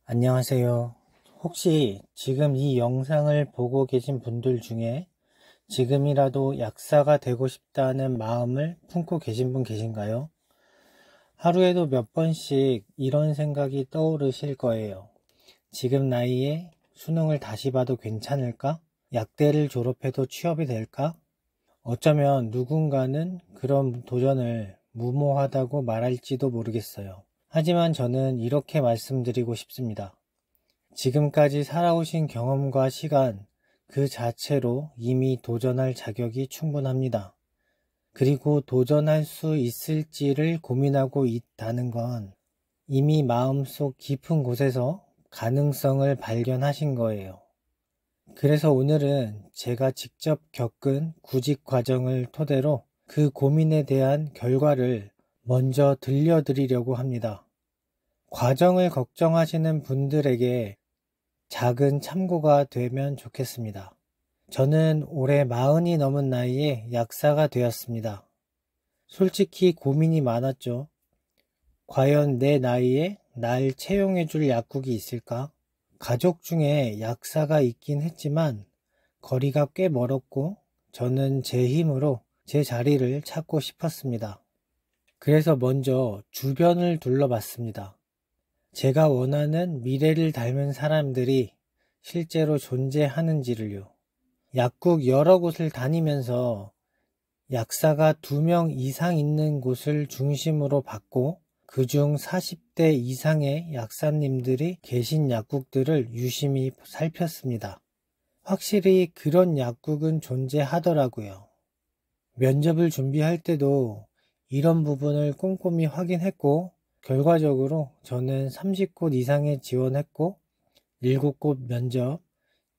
안녕하세요. 혹시 지금 이 영상을 보고 계신 분들 중에 지금이라도 약사가 되고 싶다는 마음을 품고 계신 분 계신가요? 하루에도 몇 번씩 이런 생각이 떠오르실 거예요. 지금 나이에 수능을 다시 봐도 괜찮을까? 약대를 졸업해도 취업이 될까? 어쩌면 누군가는 그런 도전을 무모하다고 말할지도 모르겠어요. 하지만 저는 이렇게 말씀드리고 싶습니다. 지금까지 살아오신 경험과 시간 그 자체로 이미 도전할 자격이 충분합니다. 그리고 도전할 수 있을지를 고민하고 있다는 건 이미 마음속 깊은 곳에서 가능성을 발견하신 거예요. 그래서 오늘은 제가 직접 겪은 구직 과정을 토대로 그 고민에 대한 결과를 먼저 들려드리려고 합니다. 과정을 걱정하시는 분들에게 작은 참고가 되면 좋겠습니다. 저는 올해 40이 넘은 나이에 약사가 되었습니다. 솔직히 고민이 많았죠. 과연 내 나이에 날 채용해줄 약국이 있을까? 가족 중에 약사가 있긴 했지만 거리가 꽤 멀었고 저는 제 힘으로 제 자리를 찾고 싶었습니다. 그래서 먼저 주변을 둘러봤습니다. 제가 원하는 미래를 닮은 사람들이 실제로 존재하는지를요. 약국 여러 곳을 다니면서 약사가 2명 이상 있는 곳을 중심으로 봤고 그중 40대 이상의 약사님들이 계신 약국들을 유심히 살폈습니다. 확실히 그런 약국은 존재하더라고요. 면접을 준비할 때도 이런 부분을 꼼꼼히 확인했고 결과적으로 저는 30곳 이상에 지원했고 7곳 면접,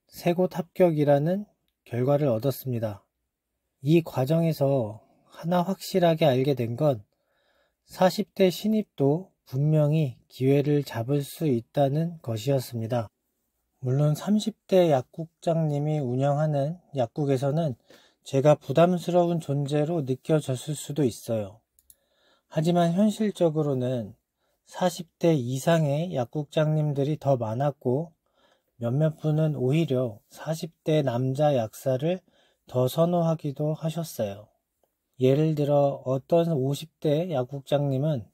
3곳 합격이라는 결과를 얻었습니다. 이 과정에서 하나 확실하게 알게 된 건 40대 신입도 분명히 기회를 잡을 수 있다는 것이었습니다. 물론 30대 약국장님이 운영하는 약국에서는 제가 부담스러운 존재로 느껴졌을 수도 있어요. 하지만 현실적으로는 40대 이상의 약국장님들이 더 많았고 몇몇 분은 오히려 40대 남자 약사를 더 선호하기도 하셨어요. 예를 들어 어떤 50대 약국장님은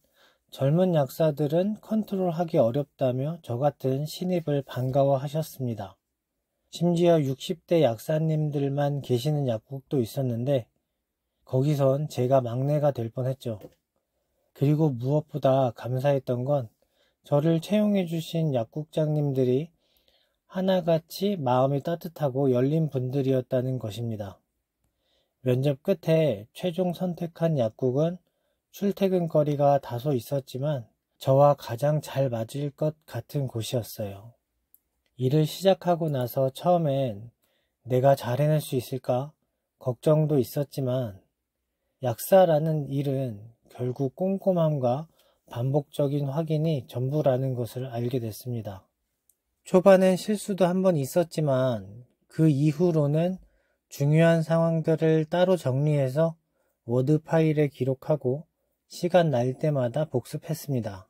젊은 약사들은 컨트롤하기 어렵다며 저 같은 신입을 반가워하셨습니다. 심지어 60대 약사님들만 계시는 약국도 있었는데 거기선 제가 막내가 될 뻔했죠. 그리고 무엇보다 감사했던 건 저를 채용해 주신 약국장님들이 하나같이 마음이 따뜻하고 열린 분들이었다는 것입니다. 면접 끝에 최종 선택한 약국은 출퇴근 거리가 다소 있었지만 저와 가장 잘 맞을 것 같은 곳이었어요. 일을 시작하고 나서 처음엔 내가 잘 해낼 수 있을까 걱정도 있었지만 약사라는 일은 결국 꼼꼼함과 반복적인 확인이 전부라는 것을 알게 됐습니다. 초반엔 실수도 한 번 있었지만 그 이후로는 중요한 상황들을 따로 정리해서 워드 파일에 기록하고 시간 날 때마다 복습했습니다.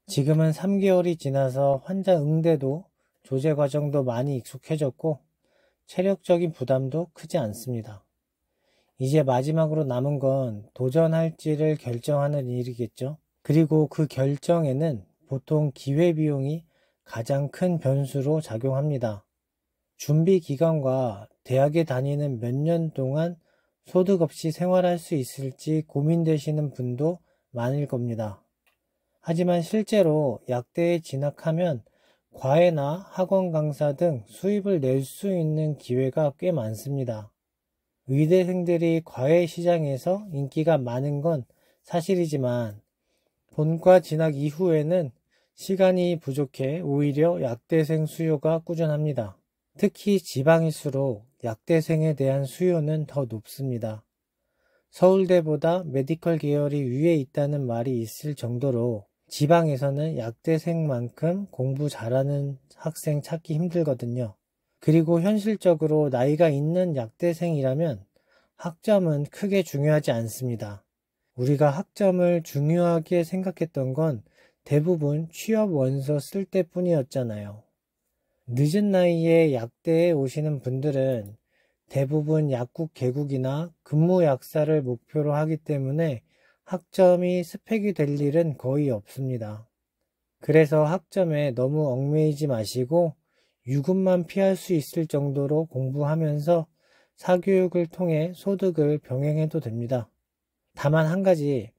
지금은 3개월이 지나서 환자 응대도 조제 과정도 많이 익숙해졌고 체력적인 부담도 크지 않습니다. 이제 마지막으로 남은 건 도전할지를 결정하는 일이겠죠. 그리고 그 결정에는 보통 기회비용이 가장 큰 변수로 작용합니다. 준비 기간과 대학에 다니는 몇 년 동안 소득 없이 생활할 수 있을지 고민되시는 분도 많을 겁니다. 하지만 실제로 약대에 진학하면 과외나 학원 강사 등 수입을 낼 수 있는 기회가 꽤 많습니다. 의대생들이 과외 시장에서 인기가 많은 건 사실이지만 본과 진학 이후에는 시간이 부족해 오히려 약대생 수요가 꾸준합니다. 특히 지방일수록 약대생에 대한 수요는 더 높습니다. 서울대보다 메디컬 계열이 위에 있다는 말이 있을 정도로 지방에서는 약대생만큼 공부 잘하는 학생 찾기 힘들거든요. 그리고 현실적으로 나이가 있는 약대생이라면 학점은 크게 중요하지 않습니다. 우리가 학점을 중요하게 생각했던 건 대부분 취업 원서 쓸 때뿐이었잖아요. 늦은 나이에 약대에 오시는 분들은 대부분 약국 개국이나 근무 약사를 목표로 하기 때문에 학점이 스펙이 될 일은 거의 없습니다. 그래서 학점에 너무 얽매이지 마시고 유급만 피할 수 있을 정도로 공부하면서 사교육을 통해 소득을 병행해도 됩니다. 다만 한 가지,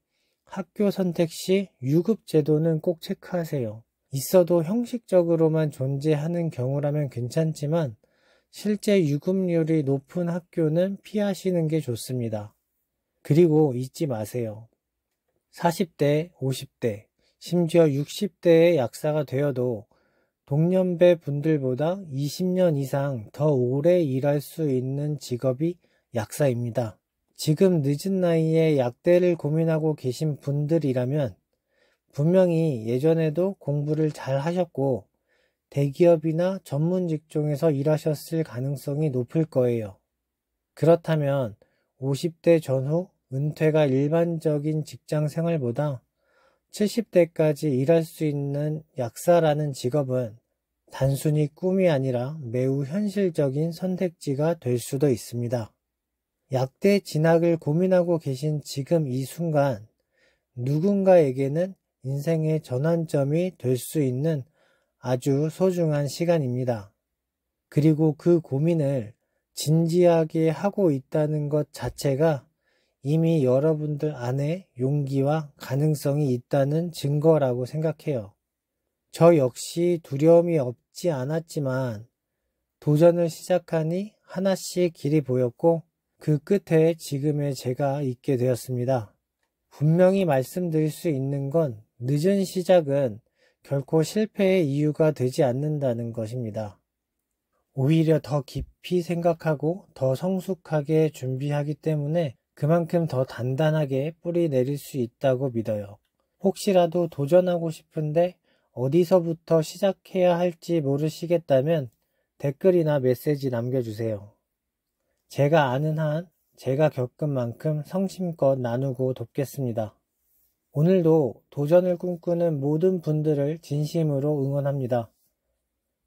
학교 선택 시 유급 제도는 꼭 체크하세요. 있어도 형식적으로만 존재하는 경우라면 괜찮지만 실제 유급률이 높은 학교는 피하시는 게 좋습니다. 그리고 잊지 마세요. 40대, 50대, 심지어 60대의 약사가 되어도 동년배 분들보다 20년 이상 더 오래 일할 수 있는 직업이 약사입니다. 지금 늦은 나이에 약대를 고민하고 계신 분들이라면 분명히 예전에도 공부를 잘 하셨고 대기업이나 전문 직종에서 일하셨을 가능성이 높을 거예요. 그렇다면 50대 전후 은퇴가 일반적인 직장 생활보다 70대까지 일할 수 있는 약사라는 직업은 단순히 꿈이 아니라 매우 현실적인 선택지가 될 수도 있습니다. 약대 진학을 고민하고 계신 지금 이 순간 누군가에게는 인생의 전환점이 될 수 있는 아주 소중한 시간입니다. 그리고 그 고민을 진지하게 하고 있다는 것 자체가 이미 여러분들 안에 용기와 가능성이 있다는 증거라고 생각해요. 저 역시 두려움이 없지 않았지만 도전을 시작하니 하나씩 길이 보였고 그 끝에 지금의 제가 있게 되었습니다. 분명히 말씀드릴 수 있는 건 늦은 시작은 결코 실패의 이유가 되지 않는다는 것입니다. 오히려 더 깊이 생각하고 더 성숙하게 준비하기 때문에 그만큼 더 단단하게 뿌리 내릴 수 있다고 믿어요. 혹시라도 도전하고 싶은데 어디서부터 시작해야 할지 모르시겠다면 댓글이나 메시지 남겨주세요. 제가 아는 한 제가 겪은 만큼 성심껏 나누고 돕겠습니다. 오늘도 도전을 꿈꾸는 모든 분들을 진심으로 응원합니다.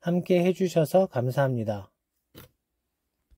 함께 해주셔서 감사합니다.